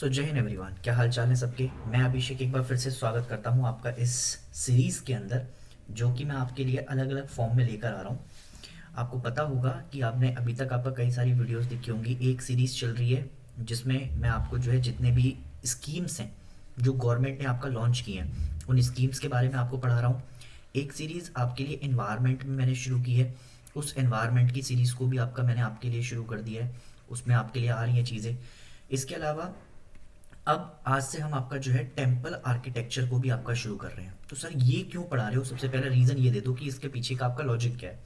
जय हिंद एवरीवन, क्या हाल चाल है सबके। मैं अभिषेक एक बार फिर से स्वागत करता हूँ आपका इस सीरीज़ के अंदर, जो कि मैं आपके लिए अलग अलग फॉर्म में लेकर आ रहा हूँ। आपको पता होगा कि आपने अभी तक आपका कई सारी वीडियोस देखी होंगी। एक सीरीज़ चल रही है जिसमें मैं आपको जो है जितने भी स्कीम्स हैं जो गवर्नमेंट ने आपका लॉन्च किए हैं उन स्कीम्स के बारे में आपको पढ़ा रहा हूँ। एक सीरीज़ आपके लिए एनवायरनमेंट में मैंने शुरू की है, उस एनवायरनमेंट की सीरीज़ को भी आपका मैंने आपके लिए शुरू कर दिया है, उसमें आपके लिए आ रही हैं चीज़ें। इसके अलावा अब आज से हम आपका जो है टेम्पल आर्किटेक्चर को भी आपका शुरू कर रहे हैं। तो सर ये क्यों पढ़ा रहे हो, सबसे पहला रीज़न ये दे दो कि इसके पीछे का आपका लॉजिक क्या है।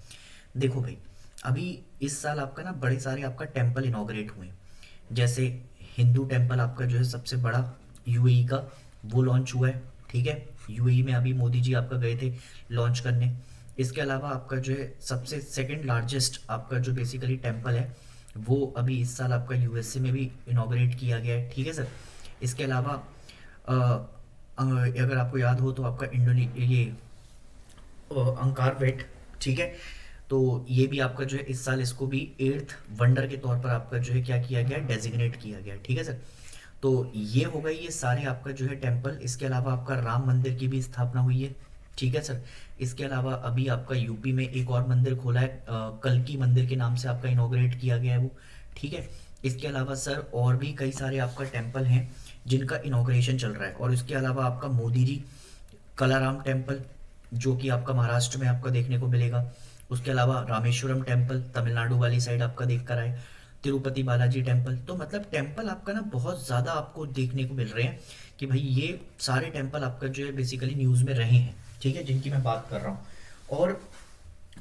देखो भाई, अभी इस साल आपका ना बड़े सारे आपका टेम्पल इनॉग्रेट हुए। जैसे हिंदू टेम्पल आपका जो है सबसे बड़ा यूएई का वो लॉन्च हुआ है, ठीक है। यूएई में अभी मोदी जी आपका गए थे लॉन्च करने। इसके अलावा आपका जो है सबसे सेकंड लार्जेस्ट आपका जो बेसिकली टेम्पल है वो अभी इस साल आपका यूएसए में भी इनॉग्रेट किया गया है, ठीक है सर। इसके अलावा अगर आपको याद हो तो आपका ये अंकार वेट, ठीक है। तो ये भी आपका जो है इस साल इसको भी एट्थ वंडर के तौर पर आपका जो है क्या किया गया, डेजिग्नेट किया गया, ठीक है सर। तो ये हो गई ये सारे आपका जो है टेम्पल। इसके अलावा आपका राम मंदिर की भी स्थापना हुई है, ठीक है सर। इसके अलावा अभी आपका यूपी में एक और मंदिर खोला है, कल्की मंदिर के नाम से आपका इनॉग्रेट किया गया है वो, ठीक है। इसके अलावा सर और भी कई सारे आपका टेम्पल हैं जिनका इनॉग्रेशन चल रहा है। और इसके अलावा आपका मोदी जी कलाराम टेम्पल जो कि आपका महाराष्ट्र में आपका देखने को मिलेगा। उसके अलावा रामेश्वरम टेम्पल तमिलनाडु वाली साइड आपका देख कर आए। तिरुपति बालाजी टेम्पल। तो मतलब टेम्पल आपका ना बहुत ज़्यादा आपको देखने को मिल रहे हैं कि भाई ये सारे टेम्पल आपका जो है बेसिकली न्यूज़ में रहे हैं, ठीक है, जिनकी मैं बात कर रहा हूँ। और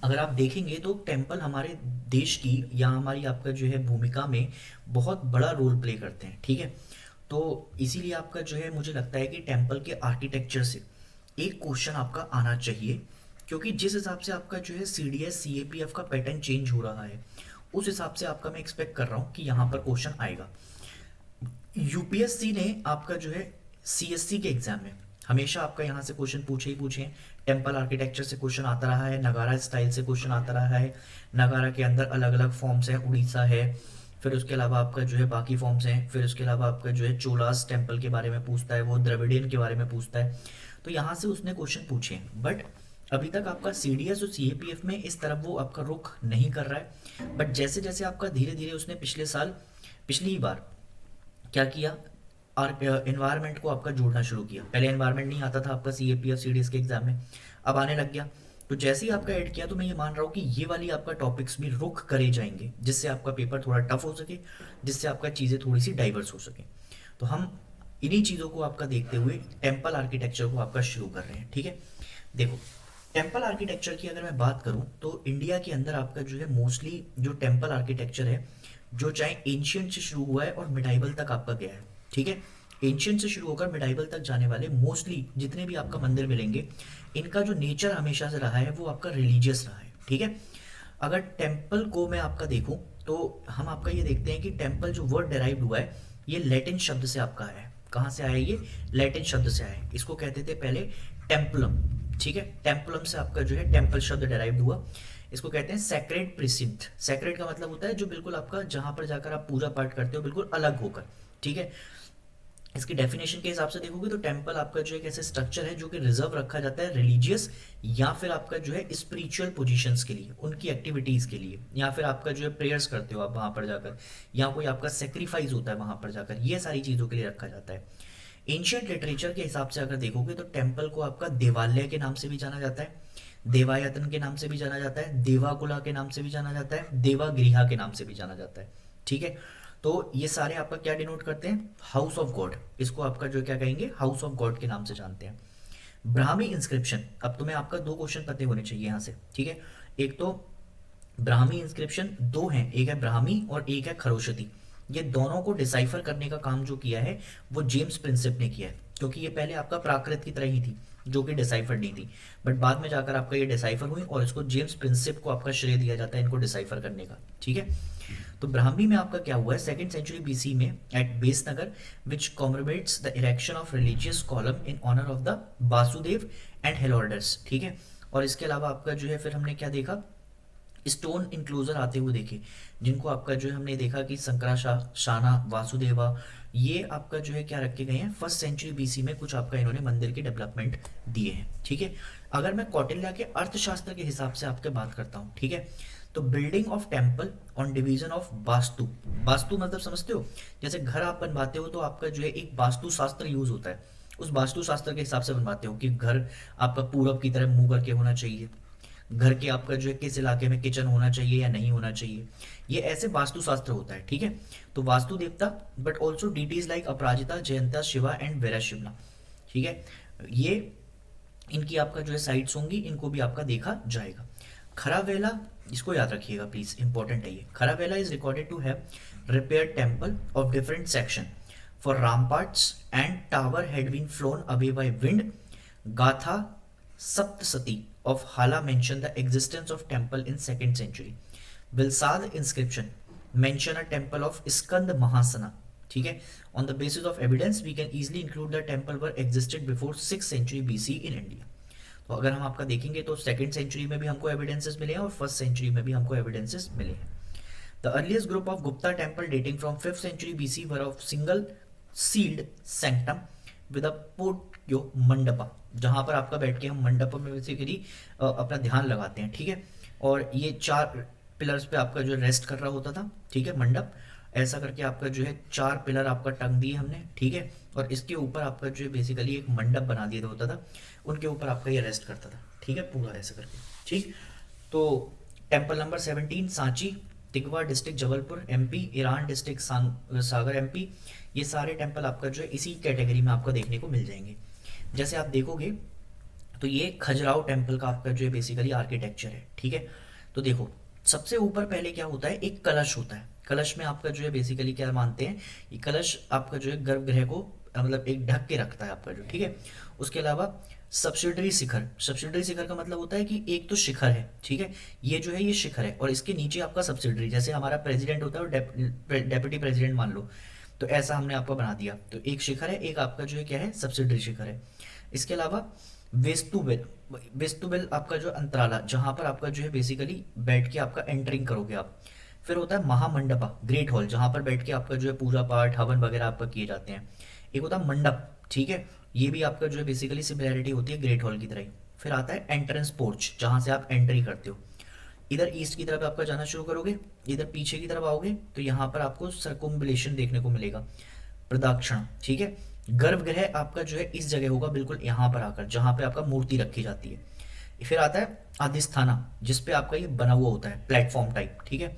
अगर आप देखेंगे तो टेम्पल हमारे देश की या हमारी आपका जो है भूमिका में बहुत बड़ा रोल प्ले करते हैं, ठीक है। तो इसीलिए आपका जो है मुझे लगता है कि टेम्पल के आर्किटेक्चर से एक क्वेश्चन आपका आना चाहिए, क्योंकि जिस हिसाब से आपका जो है सीडीएस सीएपीएफ का पैटर्न चेंज हो रहा है उस हिसाब से आपका मैं एक्सपेक्ट कर रहा हूँ कि यहाँ पर क्वेश्चन आएगा। यूपीएससी ने आपका जो है सीएससी के एग्जाम में हमेशा आपका यहाँ से क्वेश्चन पूछे ही पूछे हैं। टेम्पल आर्किटेक्चर से क्वेश्चन आता रहा है, नगारा स्टाइल से क्वेश्चन आता रहा है। नगारा के अंदर अलग अलग फॉर्म्स हैं, उड़ीसा है, फिर उसके अलावा आपका जो है बाकी फॉर्म्स हैं। फिर उसके अलावा आपका जो है चोलास टेम्पल के बारे में पूछता है, वो द्रविडियन के बारे में पूछता है। तो यहाँ से उसने क्वेश्चन पूछे हैं, बट अभी तक आपका सीडीएस और सीएपीएफ में इस तरफ वो आपका रुख नहीं कर रहा है। बट जैसे जैसे आपका धीरे धीरे उसने पिछले साल पिछली बार क्या किया, एनवायरनमेंट को आपका जोड़ना शुरू किया। पहले एनवायरनमेंट नहीं आता था आपका सीएपी और सीडीएस के एग्जाम में, अब आने लग गया। तो जैसे ही आपका ऐड किया तो मैं ये मान रहा हूँ कि ये वाली आपका टॉपिक्स भी रुक करे जाएंगे, जिससे आपका पेपर थोड़ा टफ हो सके, जिससे आपका चीज़ें थोड़ी सी डाइवर्स हो सके। तो हम इन्हीं चीज़ों को आपका देखते हुए टेम्पल आर्किटेक्चर को आपका शुरू कर रहे हैं, ठीक है। देखो, टेम्पल आर्किटेक्चर की अगर मैं बात करूं तो इंडिया के अंदर आपका जो है मोस्टली जो टेम्पल आर्किटेक्चर है जो चाहे एंशियंट से शुरू हुआ है और मिडाइवल तक आपका गया है, ठीक है। एंशियंट से शुरू होकर मिडाइवल तक जाने वाले मोस्टली जितने भी आपका मंदिर मिलेंगे, इनका जो नेचर हमेशा से रहा है वो आपका रिलीजियस रहा है, ठीक है। अगर टेम्पल को मैं आपका देखूं तो हम आपका ये देखते हैं कि टेम्पल जो वर्ड डेराइव हुआ है ये लैटिन शब्द से आपका आया है। कहाँ से आया है ये? लैटिन शब्द से आया है। इसको कहते थे पहले टेम्पलम, ठीक है। टेम्पलम से आपका जो है टेम्पल शब्द डेराइव हुआ। इसको कहते हैं सैक्रेड प्रिसिंट। सैक्रेड का मतलब होता है जो बिल्कुल आपका जहां पर जाकर आप पूजा पाठ करते हो बिल्कुल अलग होकर, ठीक है। इसकी डेफिनेशन के हिसाब से देखोगे तो टेम्पल आपका जो एक ऐसे स्ट्रक्चर है जो कि रिजर्व रखा जाता है रिलीजियस या फिर आपका जो है स्पिरिचुअल पोजीशंस के लिए, उनकी एक्टिविटीज के लिए, या फिर आपका जो है प्रेयर्स करते हो आप वहां पर जाकर, या कोई आपका सेक्रीफाइस होता है वहां पर जाकर, ये सारी चीजों के लिए रखा जाता है। एंशियंट लिटरेचर के हिसाब से अगर देखोगे तो टेम्पल को आपका देवालय के नाम से भी जाना जाता है, देवायतन के नाम से भी जाना जाता है, देवाकुला के नाम से भी जाना जाता है, देवागृहा के नाम से भी जाना जाता है, ठीक है। तो ये सारे आपका क्या डिनोट करते हैं? House of God. इसको आपका जो क्या कहेंगे, हाउस ऑफ गॉड के नाम से जानते हैं। ब्राह्मी इंस्क्रिप्शन, अब तुम्हें आपका दो क्वेश्चन पते होने चाहिए यहाँ से, ठीक है। एक तो ब्राह्मी इंस्क्रिप्शन दो हैं, एक है ब्राह्मी और एक है खरोशती। ये दोनों को डिसाइफर करने का काम जो किया है वो जेम्स प्रिंसेप ने किया है, क्योंकि ये पहले आपका प्राकृत की तरह ही थी जो कि डिसाइफर नहीं थी, बट बाद में जाकर आपका ये डिसाइफर हुई और इसको जेम्स प्रिंसेप को आपका श्रेय दिया जाता है इनको डिसाइफर करने का, ठीक है। तो ब्राह्मी में आपका क्या हुआ है, सेकंड सेंचुरी बीसी में at Besnagar, which commemorates the erection of religious column in honour of the Vasudev and Heliodorus, ठीक है। और इसके अलावा आपका जो है फिर हमने क्या देखा, स्टोन इंक्लोजर आते हुए देखे, जिनको आपका जो है हमने देखा कि शाना वासुदेवा, ये आपका जो है क्या रखे गए हैं, फर्स्ट सेंचुरी बीसी में कुछ आपका इन्होंने मंदिर के डेवलपमेंट दिए हैं। ठीक है, अगर मैं कौटिल्य के अर्थशास्त्र के हिसाब से आपके बात करता हूँ, ठीक है, तो building of temple on division of vastu, vastu मतलब समझते हो, जैसे घर आप बनवाते हो तो आपका जो है एक वास्तु शास्त्र यूज होता है, उस वास्तु शास्त्र के हिसाब से बनवाते हो कि घर आपका पूरब की तरफ मुंह करके होना चाहिए, घर के आपका जो है किस इलाके में किचन होना चाहिए या नहीं होना चाहिए, ये ऐसे वास्तुशास्त्र होता है। ठीक है, तो Vastu devata but also deities like Aparajita, Jayanta, Shiva and वीरशिवना। ठीक है, ये इनकी आपका जो है साइट्स होंगी, इनको भी आपका देखा जाएगा। खरावेला, इसको याद रखिएगा प्लीज, इंपॉर्टेंट है ये। Kharavela is recorded to have repair temple of different section for ramparts and tower had been flown away by wind. Gatha Saptasati of Hala mention the existence of temple in 2nd century. Vilsad inscription mention a temple of Skand Mahasana. ठीक है, on the basis of evidence we can easily include the temple were existed before 6th century BC in India. तो अगर हम आपका देखेंगे तो 2nd century में भी हमको एविडेंसेस मिले हैं और 1st सेंचुरी में भी हमको एविडेंसेस मिले हैं। The earliest group of Gupta temple dating from 5th century BC were of single sealed sanctum with a portio mandapa, जहां पर आपका बैठ के हम मंडप में बेसिकली अपना ध्यान लगाते हैं। ठीक है, और ये 4 पिलर्स पे आपका जो रेस्ट कर रहा होता था। ठीक है, मंडप ऐसा करके आपका जो है 4 पिलर आपका टंग दिए हमने। ठीक है, और इसके ऊपर आपका जो है बेसिकली एक मंडप बना दिया होता था, उनके ऊपर आपका ये रेस्ट करता था। ठीक है, पूरा ऐसा करके। ठीक, तो temple number 17 Sanchi, Tigawa district Jabalpur MP, Eran district Sagar MP, ये सारे टेम्पल आपका जो है इसी कैटेगरी में आपको देखने को मिल जाएंगे। जैसे आप देखोगे तो ये खजुराहो टेम्पल का आपका जो है बेसिकली आर्किटेक्चर है। ठीक है, तो देखो सबसे ऊपर पहले क्या होता है, एक कलश होता है। कलश में आपका जो है बेसिकली क्या मानते हैं, ये कलश आपका जो है गर्भगृह को मतलब एक ढक के रखता है आपका जो। ठीक है, उसके अलावा सब्सिडरी शिखर, सब्सिडरी शिखर का मतलब होता है कि एक तो शिखर है। ठीक है, ये जो है ये शिखर है और इसके नीचे आपका सब्सिडरी, जैसे हमारा प्रेसिडेंट होता है और डेप्यूटी प्रेसिडेंट मान लो, तो ऐसा हमने आपको बना दिया। तो एक शिखर है, एक आपका जो है क्या है, सब्सिडरी शिखर है। इसके अलावा वेस्तुबेल, वेस्तुबेल आपका जो अंतराला, जहां पर आपका जो है बेसिकली बैठ के आपका एंटरिंग करोगे आप। फिर होता है महामंडपा, ग्रेट हॉल, जहां पर बैठ के आपका जो है पूजा पाठ हवन वगैरह आपका किए जाते हैं। एक होता है मंडप। ठीक है, ये भी आपका जो है बेसिकली सिमिलैरिटी होती है ग्रेट हॉल की तरह ही। फिर आता है एंट्रेंस पोर्च, जहां से आप एंट्री करते हो। इधर ईस्ट की तरफ आपका जाना शुरू करोगे, इधर पीछे की तरफ आओगे तो यहाँ पर आपको सर्कुम्बुलेशन देखने को मिलेगा, प्रदक्षिण। ठीक है, गर्भगृह आपका जो है इस जगह होगा, बिल्कुल यहाँ पर आकर, जहाँ पे आपका मूर्ति रखी जाती है। फिर आता है अधिस्थाना, जिसपे आपका ये बना हुआ होता है प्लेटफॉर्म टाइप। ठीक है,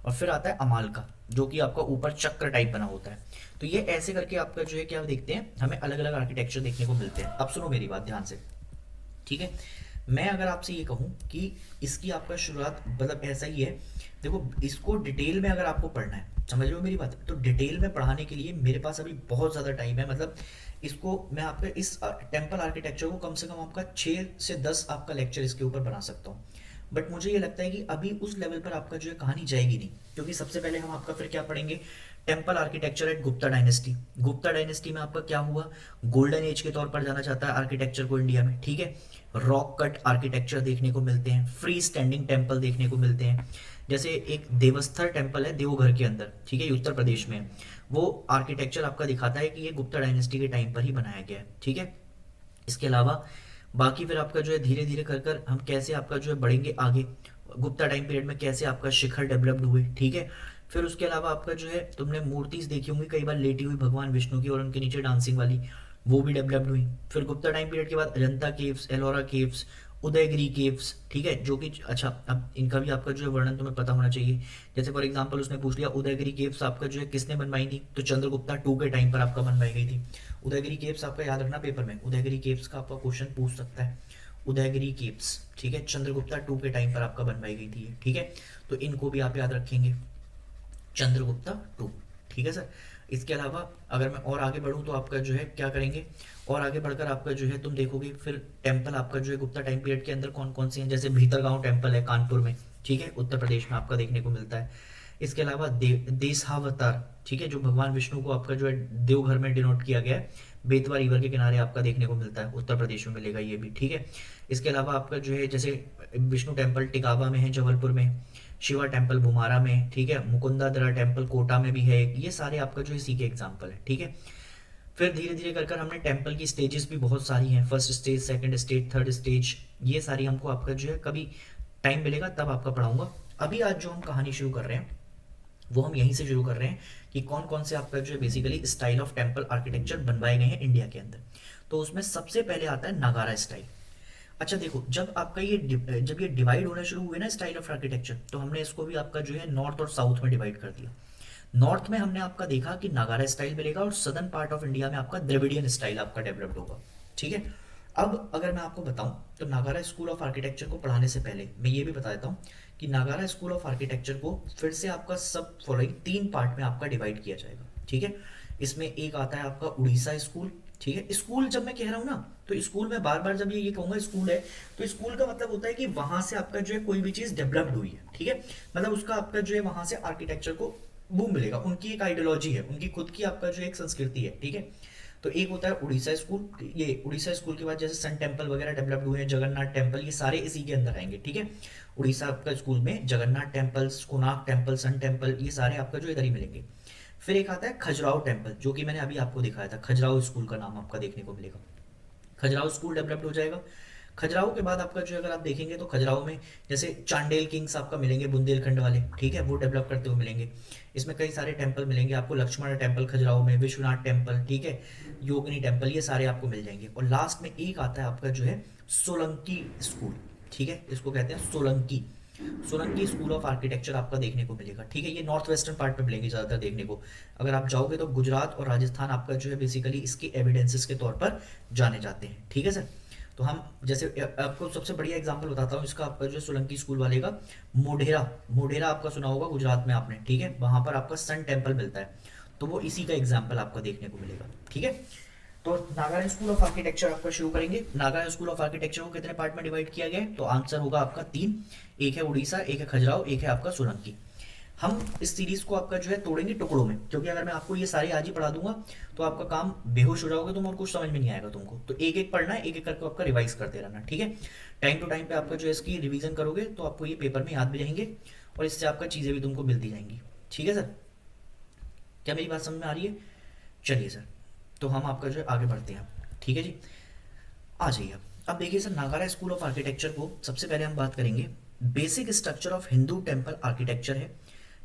और फिर आता है अमालका, जो कि आपका ऊपर चक्र टाइप बना होता है। तो ये ऐसे करके आपका जो है क्या देखते हैं, हमें अलग अलग आर्किटेक्चर देखने को मिलते हैं। अब सुनो मेरी बात ध्यान से। ठीक है, मैं अगर आपसे ये कहूँ कि इसकी आपका शुरुआत मतलब ऐसा ही है, देखो इसको डिटेल में अगर आपको पढ़ना है, समझ रहे हो मेरी बात, तो डिटेल में पढ़ाने के लिए मेरे पास अभी बहुत ज़्यादा टाइम है। मतलब इसको मैं आपका इस टेम्पल आर्किटेक्चर को कम से कम आपका 6 से 10 आपका लेक्चर इसके ऊपर बना सकता हूँ। बट मुझे ये लगता है कि अभी उस लेवल पर आपका जो है कहानी जाएगी नहीं, क्योंकि सबसे पहले हम आपका फिर क्या पढ़ेंगे, temple architecture at Gupta dynasty. Gupta dynasty में आपका क्या हुआ, गोल्डन एज के तौर पर जाना चाहता है आर्किटेक्चर को इंडिया में। ठीक है, रॉक कट आर्किटेक्चर देखने को मिलते हैं, फ्री स्टैंडिंग टेम्पल देखने को मिलते हैं। जैसे एक देवस्थर टेम्पल है देवघर के अंदर, ठीक है, उत्तर प्रदेश में, वो आर्किटेक्चर आपका दिखाता है कि ये गुप्ता डायनेस्टी के टाइम पर ही बनाया गया है। ठीक है, इसके अलावा बाकी फिर आपका जो है धीरे धीरे कर कर हम कैसे आपका जो है बढ़ेंगे आगे, गुप्ता टाइम पीरियड में कैसे आपका शिखर डेवलप्ड हुए। ठीक है, फिर उसके अलावा आपका जो है तुमने मूर्तिज देखी होंगी कई बार लेटी हुई भगवान विष्णु की और उनके नीचे डांसिंग वाली, वो भी डेवलप्ड हुई। फिर गुप्ता टाइम पीरियड के बाद Ajanta caves, Ellora caves, Udayagiri caves. ठीक है, जो कि अच्छा अब इनका भी आपका जो है वर्णन तुम्हें पता होना चाहिए। जैसे फॉर एग्जांपल उसने पूछ लिया उदयगिरी केव्स आपका जो है किसने बनवाई थी, तो चंद्रगुप्ता 2 के टाइम पर आपका बनवाई गई थी। उदयगिरी केव्स आपका याद रखना पेपर में, उदयगिरी केव्स का आपका क्वेश्चन पूछ सकता है, उदयगिरी केव्स। ठीक है, चंद्रगुप्ता 2 के टाइम पर आपका बनवाई गई थी। ठीक है, तो इनको भी आप याद रखेंगे, चंद्रगुप्ता 2। ठीक है सर, इसके अलावा अगर मैं और आगे बढ़ूं तो आपका जो है क्या करेंगे, और आगे बढ़कर आपका जो है तुम देखोगे फिर टेम्पल आपका जो है गुप्ता टाइम पीरियड के अंदर कौन कौन से हैं। जैसे भीतरगांव टेम्पल है कानपुर में, ठीक है, उत्तर प्रदेश में आपका देखने को मिलता है। इसके अलावा देशावतार, ठीक है, जो भगवान विष्णु को आपका जो है देवघर में डिनोट किया गया है, बेतवा रिवर के किनारे आपका देखने को मिलता है, उत्तर प्रदेश में मिलेगा ये भी, ठीक है। इसके अलावा आपका जो है जैसे विष्णु टेम्पल टिकावा में है जबलपुर में, शिवा टेम्पल भुमारा में, ठीक है, मुकुंदाधरा टेम्पल कोटा में भी है, ये सारे आपका जो है इसी के एग्जाम्पल है, ठीक है। फिर धीरे धीरे कर कर हमने टेम्पल की स्टेजेस भी बहुत सारी हैं, first stage, second stage, third stage, ये सारी हमको आपका जो है कभी टाइम मिलेगा तब आपका पढ़ाऊंगा। अभी आज जो हम कहानी शुरू कर रहे हैं वो हम यहीं से शुरू कर रहे हैं कि कौन कौन से आपका जो है basically style of temple architecture बनवाए गए हैं इंडिया के अंदर। तो उसमें सबसे पहले आता है नागारा स्टाइल। अच्छा देखो, जब आपका जब ये डिवाइड होना शुरू हुए ना स्टाइल ऑफ आर्किटेक्चर, तो हमने इसको भी आपका जो है नॉर्थ और साउथ में डिवाइड कर दिया। नॉर्थ में हमने आपका देखा कि नागारा स्टाइल मिलेगा और सदर्न पार्ट ऑफ इंडिया में आपका द्रविडियन स्टाइल आपका डेवलप्ड होगा, ठीक है। अब अगर मैं आपको बताऊं तो नागारा स्कूल ऑफ आर्किटेक्चर को पढ़ाने से पहले मैं ये भी बता देता हूँ कि नागारा स्कूल ऑफ आर्किटेक्चर को फिर से आपका सब फॉलोइंग 3 पार्ट में आपका डिवाइड किया जाएगा, ठीक है। इसमें एक आता है आपका उड़ीसा स्कूल, ठीक है। स्कूल जब मैं कह रहा हूँ ना, तो स्कूल में बार बार जब ये कहूंगा स्कूल है, तो स्कूल का मतलब होता है कि वहां से आपका जो है कोई भी चीज डेवलप्ड हुई है, ठीक है। मतलब उसका आपका जो है वहां से आर्किटेक्चर को बूम मिलेगा, उनकी एक आइडियोलॉजी है, उनकी खुद की आपका जो एक संस्कृति है, ठीक है। तो एक होता है उड़ीसा स्कूल, ये उड़ीसा स्कूल के बाद जैसे सन टेम्पल वगैरह डेवलप्ड हुए हैं, जगन्नाथ टेम्पल, ये सारे इसी के अंदर आएंगे, ठीक है। उड़ीसा आपका स्कूल में Jagannath temple, Konark temple, sun temple, ये सारे आपका जो इधर ही मिलेंगे। फिर एक आता है खजुराहो टेम्पल, जो कि मैंने अभी आपको दिखाया था, खजुराहो स्कूल का नाम आपका देखने को मिलेगा। खजुराहो स्कूल डेवलप्ड हो जाएगा। खजुराहो के बाद आपका जो अगर आप देखेंगे तो खजुराहो में जैसे चांडेल किंग्स आपका मिलेंगे, बुंदेलखंड वाले, ठीक है, वो डेवलप करते हुए मिलेंगे। इसमें कई सारे टेम्पल मिलेंगे आपको, लक्ष्मण टेम्पल खजुराहो में, विश्वनाथ टेम्पल, ठीक है, योगिनी टेम्पल, ये सारे आपको मिल जाएंगे। और लास्ट में एक आता है आपका जो है सोलंकी स्कूल, ठीक है, इसको कहते हैं Solanki. Solanki school of architecture आपका देखने को मिलेगा, ठीक है। ये नॉर्थ वेस्टर्न पार्ट में मिलेंगे ज़्यादातर देखने को। अगर आप जाओगे तो गुजरात और राजस्थान आपका जो है बेसिकली इसके एविडेंसेस के तौर पर जाने जाते हैं, ठीक है सर। तो हम जैसे आपको सबसे बढ़िया एग्जांपल बताता हूँ इसका, आपका जो है सोलंकी स्कूल वाले का, मोढेरा, मोढेरा आपका सुना होगा गुजरात में आपने, ठीक है, वहां पर आपका सन टेम्पल मिलता है, तो वो इसी का एग्जाम्पल आपको देखने को मिलेगा, ठीक है। तो नागालैंड स्कूल ऑफ आर्किटेक्चर आपका शुरू करेंगे। नागालैंड स्कूल ऑफ आर्किटेक्चर को कितने पार्ट में डिवाइड किया गया है, तो आंसर होगा आपका 3, एक है उड़ीसा, एक है खजुराहो, एक है आपका सोलंकी। हम इस सीरीज को आपका जो है तोड़ेंगे टुकड़ों में, क्योंकि अगर मैं आपको ये सारे आज ही पढ़ा दूंगा तो आपका काम बेहोश हो जाओगे तुम और कुछ समझ में नहीं आएगा तुमको। तो एक एक पढ़ना है, एक एक करके आपका रिवाइज करते रहना, ठीक है। टाइम टू टाइम पे आपका जो है इसकी रिवीजन करोगे तो आपको ये पेपर में याद भी रहेंगे और इससे आपका चीज़ें भी तुमको मिलती जाएंगी, ठीक है सर। क्या मेरी बात समझ में आ रही है? चलिए सर, तो हम आपका जो है आगे बढ़ते हैं, ठीक है जी। आ जाइए अब देखिए सर, नागारा स्कूल ऑफ आर्किटेक्चर को सबसे पहले हम बात करेंगे, basic structure of Hindu temple architecture है,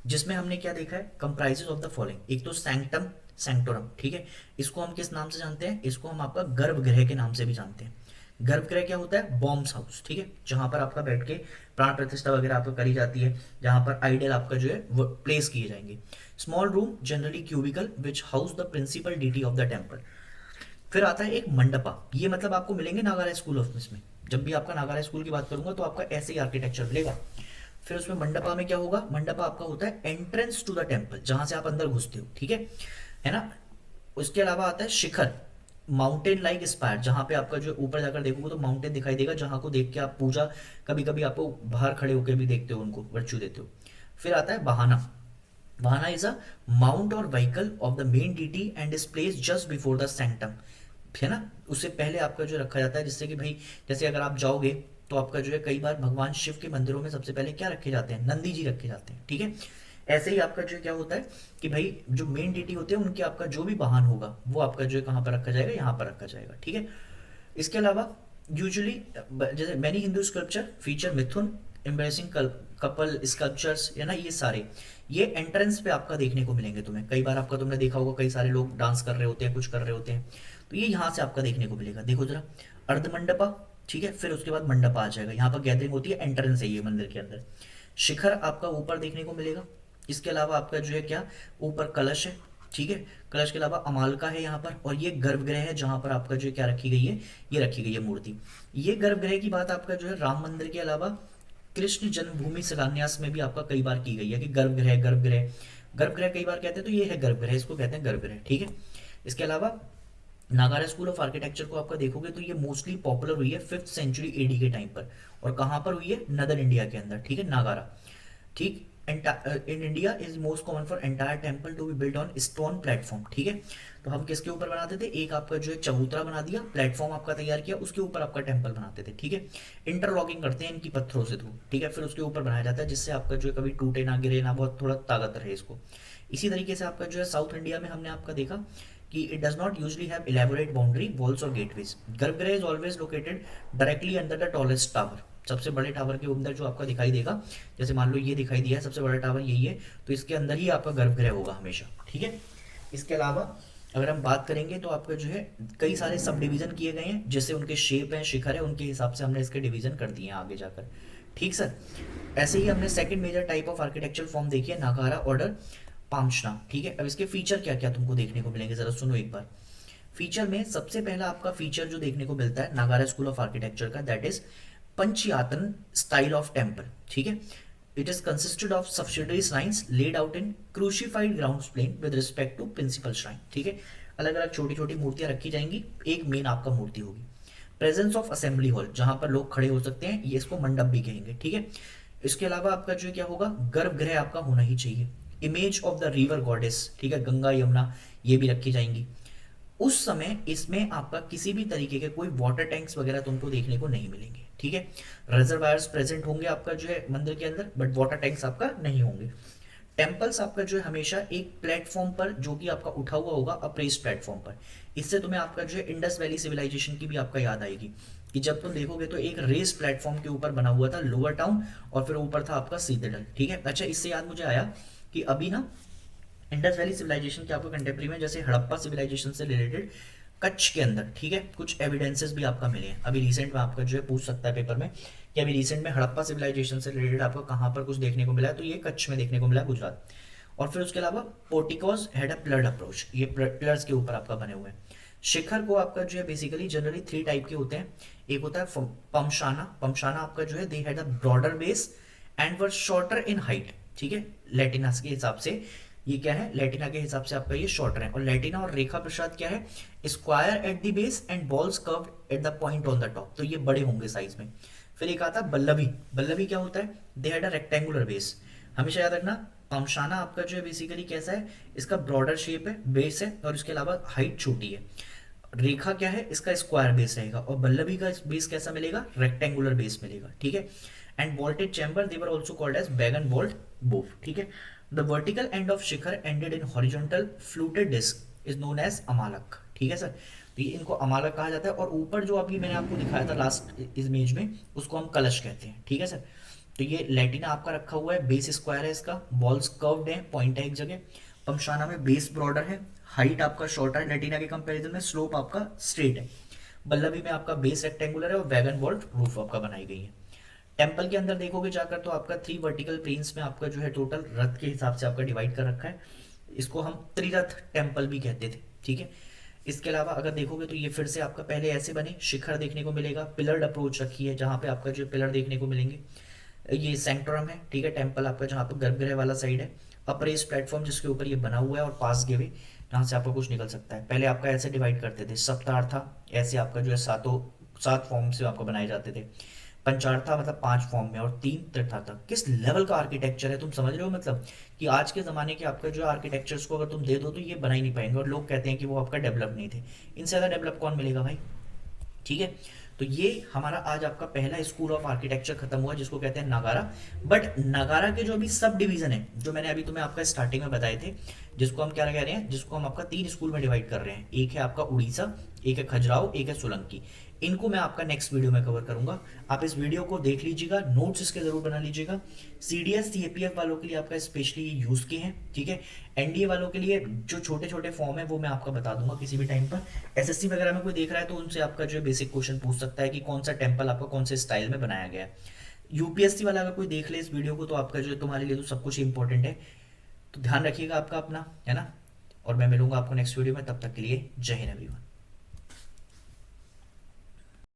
जिसमें हमने क्या देखा है, कंप्राइजेस ऑफ द फॉलोइंग। एक तो सैंक्टम सैंक्टोरम, ठीक है, इसको हम किस नाम से जानते हैं, इसको हम आपका गर्भगृह के नाम से भी जानते हैं। गर्भगृह क्या होता है, बॉम्ब्स हाउस, ठीक है, जहां पर आपका बैठ के प्राण प्रतिष्ठा वगैरह आपको करी जाती है, जहां पर आइडल आपका जो है वो प्लेस किए जाएंगे। Small room generally cubicle which house the principal deity of the temple. फिर आता है एक मंडपा, ये मतलब आपको मिलेंगे नागालैंड स्कूल ऑफ में, जब भी आपका नागालैंड स्कूल की बात करूंगा तो आपका ऐसे ही आर्किटेक्चर मिलेगा। फिर उसमें मंडपा में क्या होगा, मंडपा आपका होता है एंट्रेंस टू द टेम्पल, जहां से आप अंदर घुसते हो, ठीक है ना। उसके अलावा आता है शिखर, माउंटेन लाइक स्पायर, जहां पे आपका जो ऊपर जाकर देखोगे तो माउंटेन दिखाई देगा, जहां को देख के आप पूजा, कभी कभी आपको बाहर खड़े होकर भी देखते हो, उनको वर्चू देते हो। फिर आता है vahana, vahana is a mount और vehicle of the main deity and is place just before the sanctum, है ना, उससे पहले आपका जो रखा जाता है, जिससे कि भाई जैसे अगर आप जाओगे तो आपका जो है कई बार भगवान शिव के मंदिरों में सबसे पहले क्या रखे जाते हैं, नंदी जी रखे जाते हैं, ठीक है। ऐसे ही आपका जो क्या होता है कि भाई जो मेन डीटी होते हैं उनके आपका जो भी वाहन होगा वो आपका जो है कहाँ पर रखा जाएगा, यहाँ पर रखा जाएगा, ठीक है। इसके अलावा यूजुअली जैसे मैनी हिंदू स्कल्पचर फीचर मिथुन एम्ब्रेसिंग कपल स्कल्पचर्स, है ना, ये सारे ये एंट्रेंस पे आपका देखने को मिलेंगे तुम्हें। कई बार आपका तुमने देखा होगा कई सारे लोग डांस कर रहे होते हैं, कुछ कर रहे होते हैं, तो ये यहाँ से आपका देखने को मिलेगा। देखो जरा, अर्ध मंडपा, ठीक है, फिर उसके बाद मंडपा आ जाएगा, यहाँ पर गैदरिंग होती है, एंट्रेंस है ये मंदिर के अंदर। शिखर आपका ऊपर देखने को मिलेगा। इसके अलावा आपका जो है क्या, ऊपर कलश है, ठीक है, कलश के अलावा अमालका है यहाँ पर, और ये गर्भगृह है जहाँ पर आपका जो है क्या रखी गई है, ये रखी गई है मूर्ति। ये गर्भगृह की बात आपका जो है राम मंदिर के अलावा कृष्ण जन्मभूमि शिलान्यास में भी आपका कई बार की गई है कि गर्भगृह गर्भगृह गर्भगृह कई बार कहते हैं, तो ये है गर्भगृह, इसको कहते हैं गर्भगृह, ठीक है। इसके अलावा नागारा स्कूल ऑफ आर्किटेक्चर को आपका देखोगे तो ये मोस्टली पॉपुलर हुई है 5th सेंचुरी एडी के टाइम पर, और कहाँ पर हुई है, नदर इंडिया के अंदर, ठीक है, नागारा, ठीक। In India is most common for entire temple to be build on stone platform, ठीक है। तो हम किसके ऊपर बनाते थे, एक आपका जो है चबूतरा बना दिया, प्लेटफॉर्म आपका तैयार किया, उसके ऊपर आपका टेम्पल बनाते थे, ठीक है। इंटरलॉकिंग करते हैं इनकी पत्थरों से थ्रू, ठीक है, फिर उसके ऊपर बनाया जाता है जिससे आपका जो है कभी टूटे ना, गिरे ना, बहुत थोड़ा ताकत रहे इसको। इसी तरीके से आपका जो है साउथ इंडिया में हमने आपका देखा कि it does not usually have elaborate boundary walls और गेटवेज। गर्भगृह is always located directly under the tallest tower, सबसे बड़े टावर के अंदर जो आपका दिखाई देगा, जैसे मान लो ये दिखाई दिया है सबसे बड़ा टावर यही है, तो इसके अंदर ही आपका गर्भगृह होगा हमेशा, ठीक है। इसके अलावा अगर हम बात करेंगे तो आपका जो है कई सारे सब डिवीजन किए गए हैं, जैसे उनके शेप हैं, शिखर है, उनके हिसाब से हमने इसके डिवीजन कर दिए हैं आगे जाकर, ठीक सर। ऐसे ही हमने second major type of architectural form देखी है, नागारा ऑर्डर पामशना, ठीक है। अब इसके फीचर क्या क्या तुमको देखने को मिलेंगे, जरा सुनो एक बार। फीचर में सबसे पहला आपका फीचर जो देखने को मिलता है नागारा स्कूल ऑफ आर्किटेक्चर का, that is Panchayatana style of temple, ठीक है। It is consisted of subsidiary shrines laid out in crucified ground plan with respect to principal shrine, ठीक है। अलग अलग छोटी छोटी मूर्तियां रखी जाएंगी, एक मेन आपका मूर्ति होगी। प्रेजेंस ऑफ असेंबली हॉल, जहां पर लोग खड़े हो सकते हैं, ये इसको मंडप भी कहेंगे, ठीक है। इसके अलावा आपका जो क्या होगा, गर्भगृह आपका होना ही चाहिए। Image of the river goddess, ठीक है, गंगा यमुना ये भी रखी जाएंगी। उस समय इसमें आपका किसी भी तरीके के कोई वाटर टैंक्स वगैरह तुमको देखने को नहीं मिलेंगे, ठीक है। रिजर्वायर्स प्रेजेंट होंगे आपका जो है मंदिर के अंदर, बट वाटर टैंक्स आपका नहीं होंगे। टेम्पल्स आपका जो है हमेशा एक प्लेटफॉर्म पर, जो कि आपका उठा हुआ होगा अप्रेस प्लेटफॉर्म पर। इससे तुम्हें आपका जो है इंडस वैली सिविलाइजेशन की भी आपका याद आएगी कि जब तुम देखोगे तो एक रेस प्लेटफॉर्म के ऊपर बना हुआ था लोअर टाउन, और फिर ऊपर था आपका सीताडल, ठीक है। अच्छा, इससे याद मुझे आया कि अभी ना इंडस वैली सिविलाइजेशन के आपको कंटेम्प्रेरी में जैसे हड़प्पा सिविलाइजेशन से रिलेटेड कच्छ के अंदर, ठीक है, कुछ एविडेंसेस भी आपका मिले हैं। अभी रिसेंट में आपका जो है पूछ सकता है पेपर में कि अभी रिसेंट में हड़प्पा सिविलाइजेशन से रिलेटेड आपको कहाँ पर कुछ देखने को मिला है, तो ये कच्छ में देखने को मिला, गुजरात। और फिर उसके अलावा पोर्टिकोज हैड अ पिलर्ड अप्रोच, ये पिलर्स के ऊपर आपका बने हुए हैं। शिखर को आपका जो है बेसिकली जनरली 3 टाइप के होते हैं। एक होता है पमशाना, पमशाना आपका जो है they had a broader base and were shorter in height, ठीक है। लेटिनास के हिसाब से ये क्या है, लेटिना के हिसाब से आपका ये शॉर्टर है। और लेटिना और रेखा प्रसाद क्या है, square at the base and balls curved at the point on the top, तो ये बड़े होंगे साइज में। फिर एक आता है बल्लभी, बल्लभी क्या होता है, they had a rectangular base. हमेशा याद रखना पामशाना आपका जो है बेसिकली कैसा है, इसका ब्रॉडर शेप है, बेस है, और इसके अलावा हाइट छोटी है। रेखा क्या है, इसका स्क्वायर बेस रहेगा, और बल्लभी का बेस कैसा मिलेगा, रेक्टेंगुलर बेस मिलेगा, ठीक है। And vaulted chamber they were also called as wagon vault bow, ठीक है। The vertical end of shikhar ended in horizontal fluted disc is known as amalaka, ठीक है सर। तो ये इनको अमालक कहा जाता है। और ऊपर जो अभी मैंने आपको दिखाया था लास्ट इमेज में, उसको हम कलश कहते हैं, ठीक है सर। तो ये लेटिना आपका रखा हुआ है, बेस स्क्वायर है, इसका बॉल्स कर्व्ड है, पॉइंट है एक जगह। पमशाना में बेस ब्रॉडर है, हाइट आपका शॉर्टर है लेटिना के कंपैरिजन में, स्लोप आपका स्ट्रेट है। बल्लभी में आपका बेस रेक्टेंगुलर है और वैगन वॉल्ट रूफ आपका बनाई गई है। टेम्पल के अंदर देखोगे जाकर तो आपका 3 वर्टिकल प्लेन्स में आपका जो है टोटल रथ के हिसाब से आपका डिवाइड कर रखा है। इसको हम त्रिरथ टेम्पल भी कहते थे, ठीक है। इसके अलावा अगर देखोगे तो ये फिर से आपका पहले ऐसे बने, शिखर देखने को मिलेगा, पिलर्ड अप्रोच रखी है जहाँ पे आपका जो पिलर देखने को मिलेंगे। ये सेंट्रम है, ठीक है, टेम्पल आपका जहाँ पे गर्भगृह वाला साइड है। अप्रेस प्लेटफॉर्म जिसके ऊपर ये बना हुआ है, और पास गिवे जहाँ से आपको कुछ निकल सकता है। पहले आपका ऐसे डिवाइड करते थे, सप्तार्था ऐसे आपका जो है 7 फॉर्म से आपको बनाए जाते थे। पंचार्था मतलब 5 फॉर्म में, और 3 तीर्थार्था। किस लेवल का आर्किटेक्चर है, तुम समझ रहे हो, मतलब कि आज के ज़माने के आपका जो आर्किटेक्चर्स को अगर तुम दे दो तो ये बना ही नहीं पाएंगे, और लोग कहते हैं कि वो आपका डेवलप नहीं थे। इनसे ज़्यादा डेवलप कौन मिलेगा भाई, ठीक है। तो ये हमारा आज आपका पहला स्कूल ऑफ आर्किटेक्चर खत्म हुआ, जिसको कहते हैं नागारा। बट नागारा के जो अभी सब डिवीजन है, जो मैंने अभी तुम्हें आपका स्टार्टिंग में बताए थे, जिसको हम क्या कह रहे हैं, जिसको हम आपका 3 स्कूल में डिवाइड कर रहे हैं। एक है आपका उड़ीसा, एक है खजुराहो, एक है सोलंकी। इनको मैं आपका नेक्स्ट वीडियो में कवर करूंगा। आप इस वीडियो को देख लीजिएगा, नोट्स इसके जरूर बना लीजिएगा। सीडीएस सीएपीएफ वालों के लिए आपका स्पेशली यूज किए हैं, ठीक है। एनडीए वालों के लिए जो छोटे छोटे फॉर्म है वो मैं आपका बता दूंगा किसी भी टाइम पर। एसएससी वगैरह में कोई देख रहा है तो उनसे आपका जो बेसिक क्वेश्चन पूछ सकता है कि कौन सा टेम्पल आपका कौन से स्टाइल में बनाया गया है। यूपीएससी वाला अगर कोई देख ले इस वीडियो को तो आपका जो तुम्हारे लिए तो सब कुछ इंपॉर्टेंट है। तो ध्यान रखिएगा आपका अपना, है ना। और मैं मिलूंगा आपको नेक्स्ट वीडियो में, तब तक के लिए जय हिंद एवरीवन।